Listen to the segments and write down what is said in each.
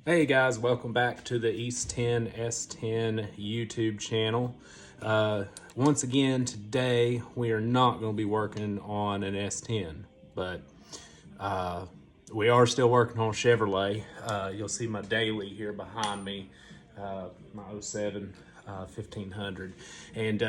Hey guys, welcome back to the East 10 S10 YouTube channel. Once again, today we are not going to be working on an S10, but we are still working on Chevrolet. You'll see my daily here behind me, my '07 1500. And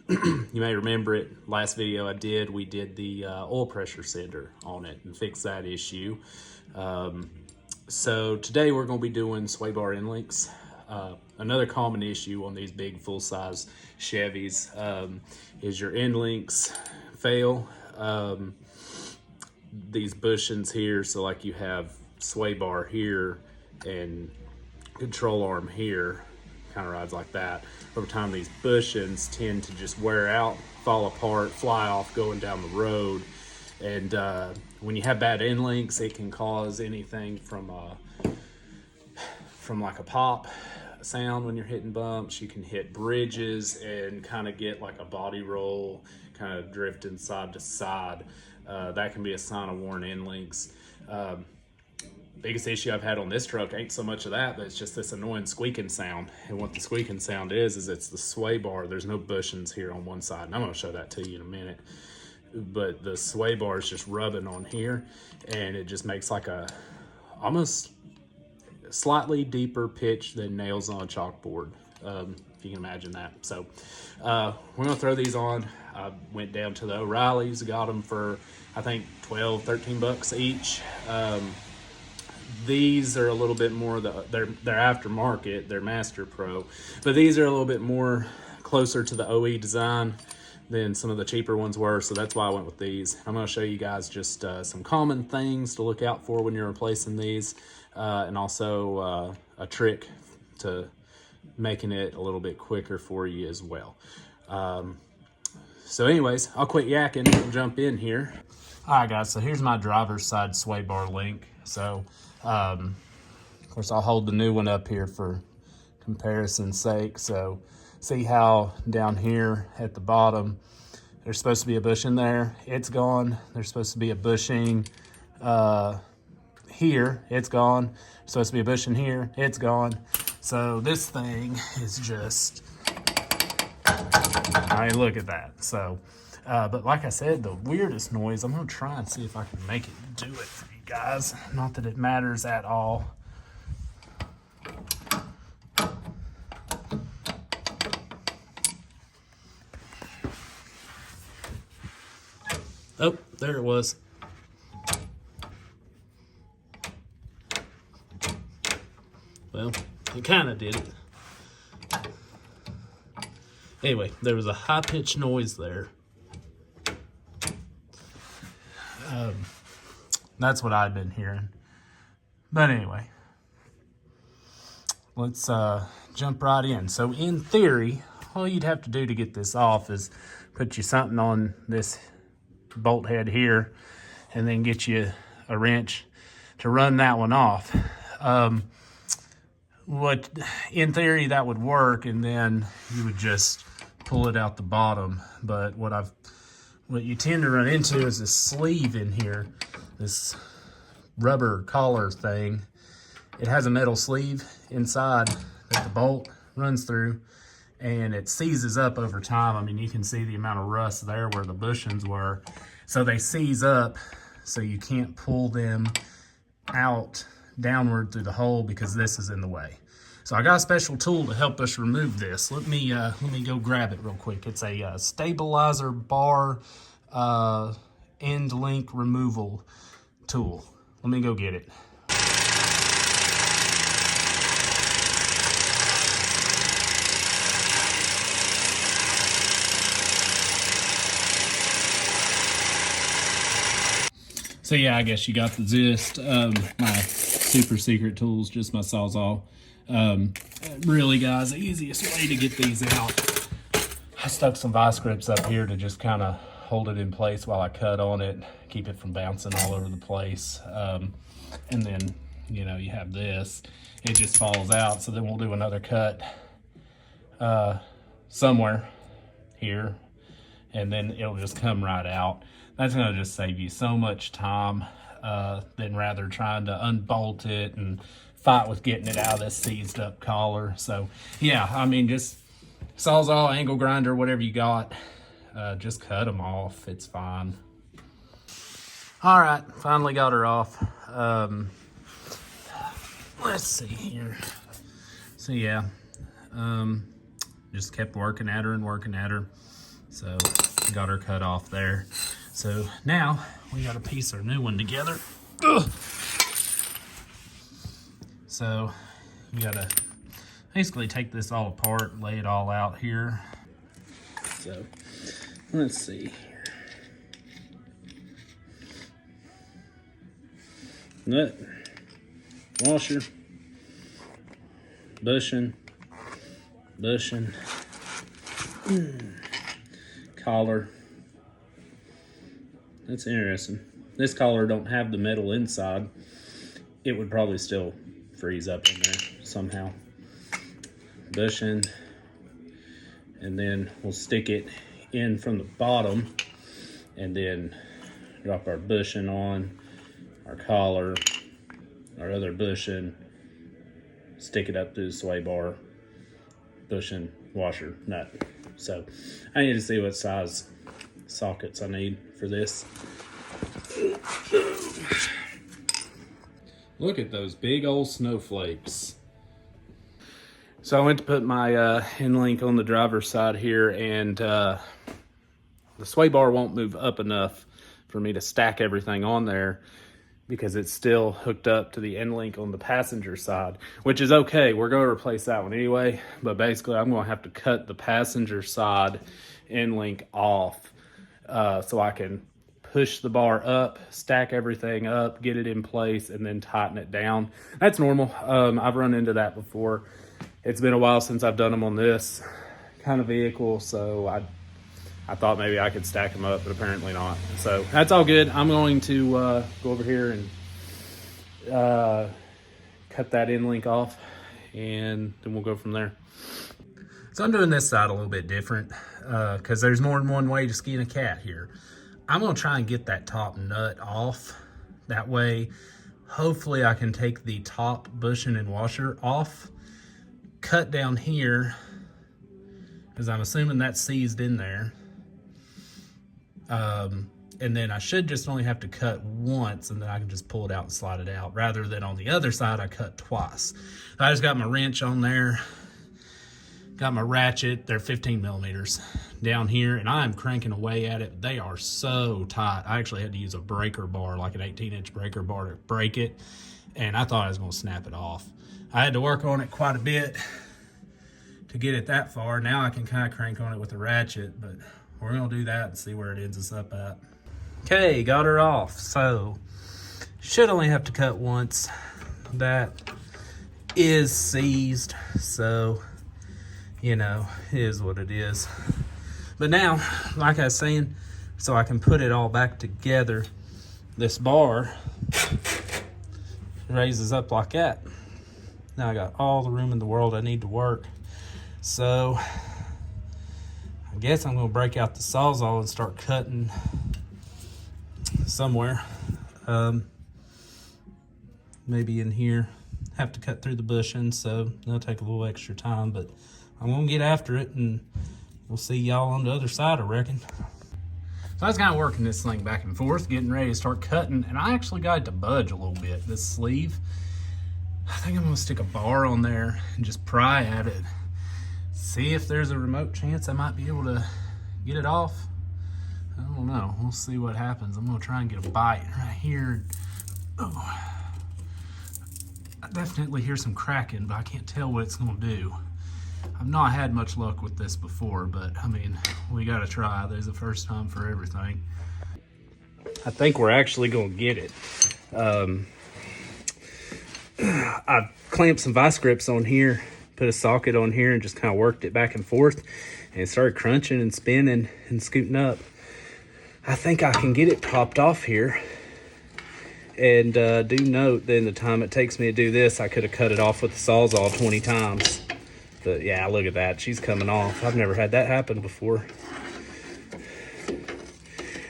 you may remember it, last video we did the oil pressure sender on it and fixed that issue. So today we're going to be doing sway bar end links. Another common issue on these big full-size Chevys is your end links fail. These bushings here, so like you have sway bar here and control arm here, kind of rides like that. Over time these bushings tend to just wear out, fall apart, fly off going down the road. And when you have bad end links, it can cause anything from like a pop sound when you're hitting bumps. You can hit bridges and kind of get like a body roll, kind of drifting side to side. That can be a sign of worn end links. Biggest issue I've had on this truck ain't so much of that, but it's just this annoying squeaking sound. And what the squeaking sound is it's the sway bar. There's no bushings here on one side, and I'm going to show that to you in a minute. But the sway bar is just rubbing on here, and it just makes like a almost slightly deeper pitch than nails on a chalkboard, if you can imagine that. So we're gonna throw these on. I went down to the O'Reilly's, got them for I think 12, 13 bucks each. These are a little bit more, they're aftermarket, they're Master Pro, but these are a little bit more closer to the OE design than some of the cheaper ones were, so that's why I went with these. I'm going to show you guys just some common things to look out for when you're replacing these, and also a trick to making it a little bit quicker for you as well. So anyways, I'll quit yakking and jump in here. All right guys, so here's my driver's side sway bar link. So of course I'll hold the new one up here for comparison's sake. So see how down here at the bottom, there's supposed to be a bushing there. It's gone. There's supposed to be a bushing here. It's gone. There's supposed to be a bushing here. It's gone. So this thing is just, I mean, look at that. So, but like I said, the weirdest noise, I'm going to try and see if I can make it do it for you guys. Not that it matters at all. Oh, there it was. Well, it kind of did it. Anyway, there was a high-pitched noise there. That's what I've been hearing. But anyway, let's jump right in. So in theory, all you'd have to do to get this off is put you something on this bolt head here and then get you a wrench to run that one off. What in theory that would work, and then you would just pull it out the bottom. But what you tend to run into is this sleeve in here, this rubber collar thing. It has a metal sleeve inside that the bolt runs through, and it seizes up over time. I mean, you can see the amount of rust there where the bushings were. So they seize up, so you can't pull them out downward through the hole because this is in the way. So I got a special tool to help us remove this. Let me go grab it real quick. It's a stabilizer bar end link removal tool. Let me go get it. So yeah, I guess you got the gist. My super secret tools, just my Sawzall. Really guys, the easiest way to get these out, I stuck some vice grips up here to just kind of hold it in place while I cut on it, keep it from bouncing all over the place. And then, you know, you have this, it just falls out. So then we'll do another cut somewhere here, and then it'll just come right out. That's gonna just save you so much time. than rather trying to unbolt it and fight with getting it out of this seized up collar. So yeah, I mean, just Sawzall, angle grinder, whatever you got, just cut them off. It's fine. All right, finally got her off. Let's see here. So yeah, just kept working at her and working at her. So got her cut off there. So now we got to piece our new one together. Ugh. So you got to basically take this all apart, lay it all out here. So let's see here. Nut, washer, bushing, collar. That's interesting. This collar don't have the metal inside. It would probably still freeze up in there somehow. Bushing, and then we'll stick it in from the bottom and then drop our bushing on, our collar, our other bushing, stick it up through the sway bar, bushing, washer, nut. So I need to see what size sockets I need for this. Look at those big old snowflakes. So I went to put my end link on the driver's side here, and the sway bar won't move up enough for me to stack everything on there because it's still hooked up to the end link on the passenger side, which is okay. We're going to replace that one anyway, but basically I'm going to have to cut the passenger side end link off so I can push the bar up, stack everything up, get it in place, and then tighten it down. That's normal. I've run into that before. It's been a while since I've done them on this kind of vehicle, so I thought maybe I could stack them up, but apparently not. So that's all good. I'm going to go over here and cut that end link off, and then we'll go from there. So I'm doing this side a little bit different because there's more than one way to skin a cat here. I'm going to try and get that top nut off. That way, hopefully I can take the top bushing and washer off, cut down here, because I'm assuming that's seized in there. And then I should just only have to cut once, and then I can just pull it out and slide it out, rather than on the other side I cut twice. I just got my wrench on there, got my ratchet, they're 15 millimeters down here, and I'm cranking away at it. They are so tight. I actually had to use a breaker bar, like an 18-inch breaker bar, to break it, and I thought I was going to snap it off. I had to work on it quite a bit to get it that far. Now I can kind of crank on it with a ratchet, but we're going to do that and see where it ends us up at. Okay, got her off. So, should only have to cut once. That is seized, so, you know, it is what it is. But now, like I was saying, so I can put it all back together, this bar raises up like that. Now I got all the room in the world I need to work. So I guess I'm going to break out the Sawzall and start cutting somewhere. Maybe in here. Have to cut through the bushing, so that'll take a little extra time, but I'm going to get after it, and we'll see y'all on the other side, I reckon. So I was kind of working this thing back and forth, getting ready to start cutting, and I actually got it to budge a little bit, this sleeve. I think I'm going to stick a bar on there and just pry at it. See if there's a remote chance I might be able to get it off. I don't know. We'll see what happens. I'm going to try and get a bite right here. Oh, I definitely hear some cracking, but I can't tell what it's going to do. I've not had much luck with this before, but I mean, we got to try. There's a first time for everything. I think we're actually going to get it. I clamped some vice grips on here, put a socket on here, and just kind of worked it back and forth, and it started crunching and spinning and scooting up. I think I can get it popped off here. And do note that in the time it takes me to do this, I could have cut it off with the Sawzall 20 times. But yeah, look at that. She's coming off. I've never had that happen before. And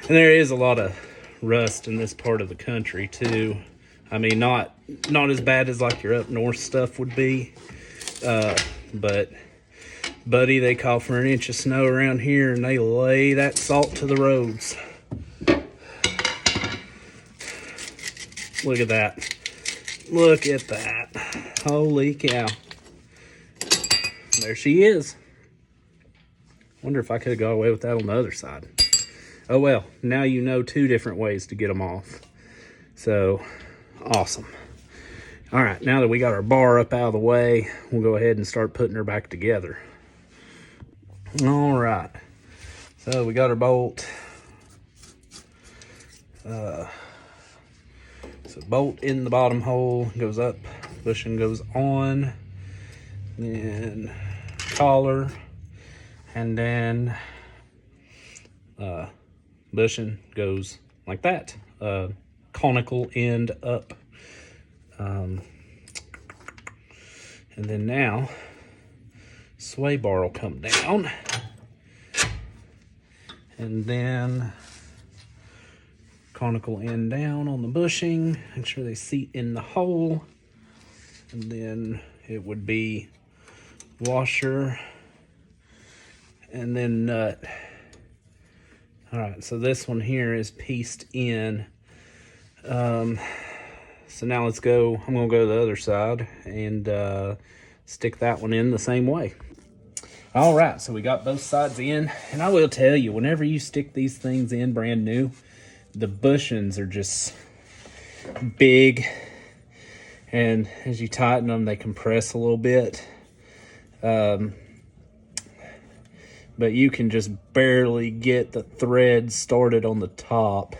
there is a lot of rust in this part of the country too. I mean, not as bad as like your up north stuff would be, but buddy, they call for an inch of snow around here and they lay that salt to the roads. Look at that. Look at that. Holy cow. There she is. Wonder if I could have got away with that on the other side. Oh well, now you know 2 different ways to get them off. So, awesome. All right, now that we got our bar up out of the way, we'll go ahead and start putting her back together. All right, so we got our bolt. So bolt in the bottom hole, goes up, bushing goes on, then collar, and then bushing goes like that, conical end up. And then now sway bar will come down, and then conical end down on the bushing, make sure they seat in the hole, and then it would be washer and then nut. All right, so this one here is pieced in. So now let's go, I'm gonna go to the other side and stick that one in the same way. All right, so we got both sides in, and I will tell you, whenever you stick these things in brand new, the bushings are just big, and as you tighten them, they compress a little bit. But you can just barely get the thread started on the top,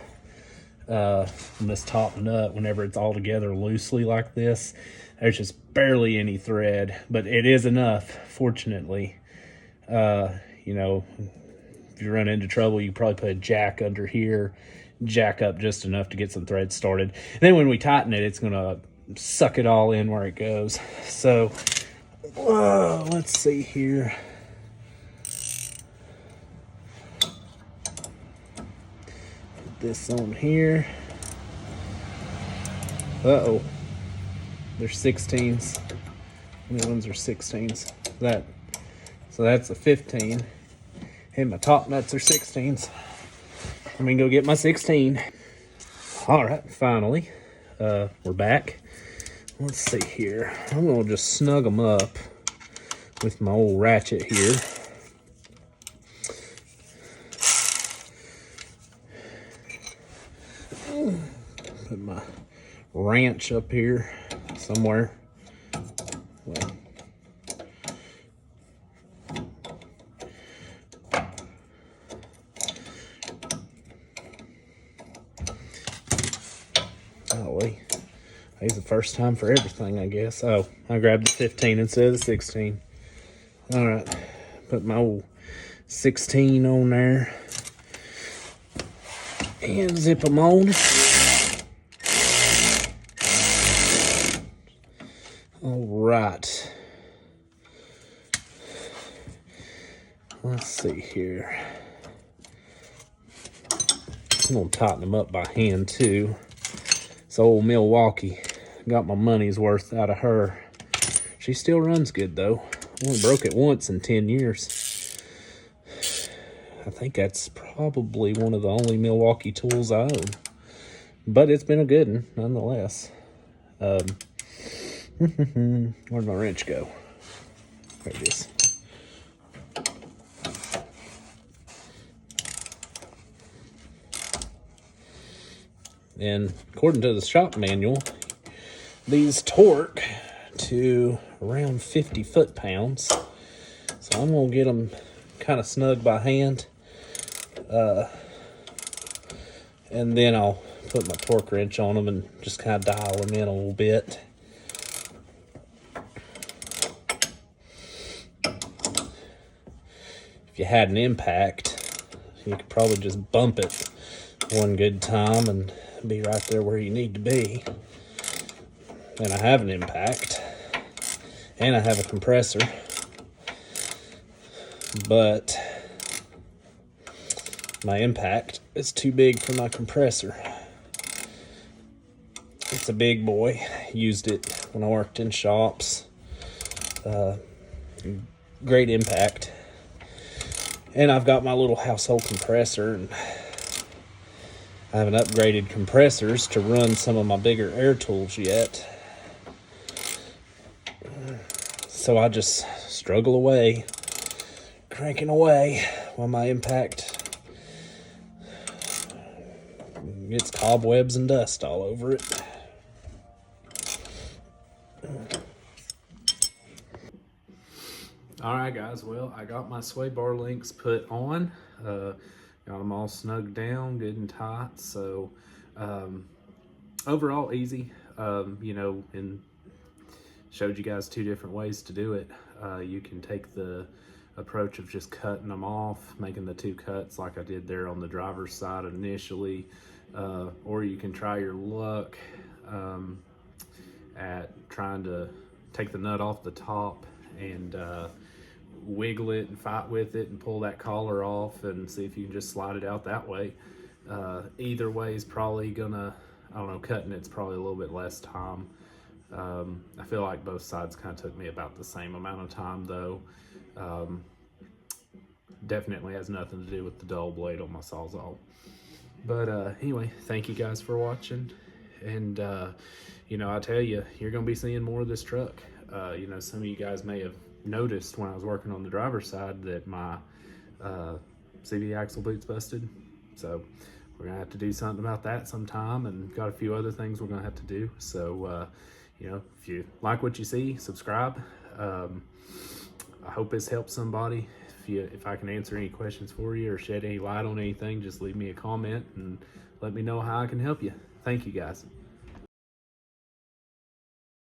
on this top nut. Whenever it's all together loosely like this, there's just barely any thread, but it is enough, fortunately. You know, if you run into trouble, you probably put a jack under here, jack up just enough to get some thread started. And then when we tighten it, it's gonna suck it all in where it goes. So, let's see here. Put this on here. Uh-oh. They're 16s. How many ones are 16s? So that's a 15. And my top nuts are 16s. I'm gonna go get my 16. All right, finally, we're back. Let's see here. I'm gonna just snug them up with my old ratchet here. Put my wrench up here somewhere. Well, golly, it's the first time for everything, I guess. Oh, I grabbed the 15 instead of the 16. All right, put my old 16 on there and zip them on. All right. Let's see here. I'm gonna tighten them up by hand too. It's old Milwaukee. Got my money's worth out of her. She still runs good though. Only broke it once in 10 years. I think that's probably one of the only Milwaukee tools I own. But it's been a good one nonetheless. Where'd my wrench go? There it is. And according to the shop manual, these torque to around 50 foot-pounds. So I'm gonna get them kind of snug by hand. And then I'll put my torque wrench on them and just kind of dial them in a little bit. If you had an impact, you could probably just bump it one good time and be right there where you need to be. And I have an impact, and I have a compressor, but my impact is too big for my compressor. It's a big boy. Used it when I worked in shops. Great impact. And I've got my little household compressor, and I haven't upgraded compressors to run some of my bigger air tools yet. So I just struggle away, cranking away while my impact gets cobwebs and dust all over it. All right, guys. Well, I got my sway bar links put on. Got them all snugged down, good and tight. So overall, easy. And showed you guys 2 different ways to do it. You can take the approach of just cutting them off, making the 2 cuts like I did there on the driver's side initially, or you can try your luck at trying to take the nut off the top and wiggle it and fight with it and pull that collar off and see if you can just slide it out that way. Either way is probably gonna, I don't know, cutting it's probably a little bit less time. I feel like both sides kind of took me about the same amount of time though. Definitely has nothing to do with the dull blade on my Sawzall. But anyway, thank you guys for watching. And I tell you, you're gonna be seeing more of this truck. Some of you guys may have noticed when I was working on the driver's side that my CV axle boot's busted. So we're gonna have to do something about that sometime, and got a few other things we're gonna have to do. So if you like what you see, subscribe. I hope this helps somebody. If I can answer any questions for you or shed any light on anything, just leave me a comment and let me know how I can help you. Thank you, guys.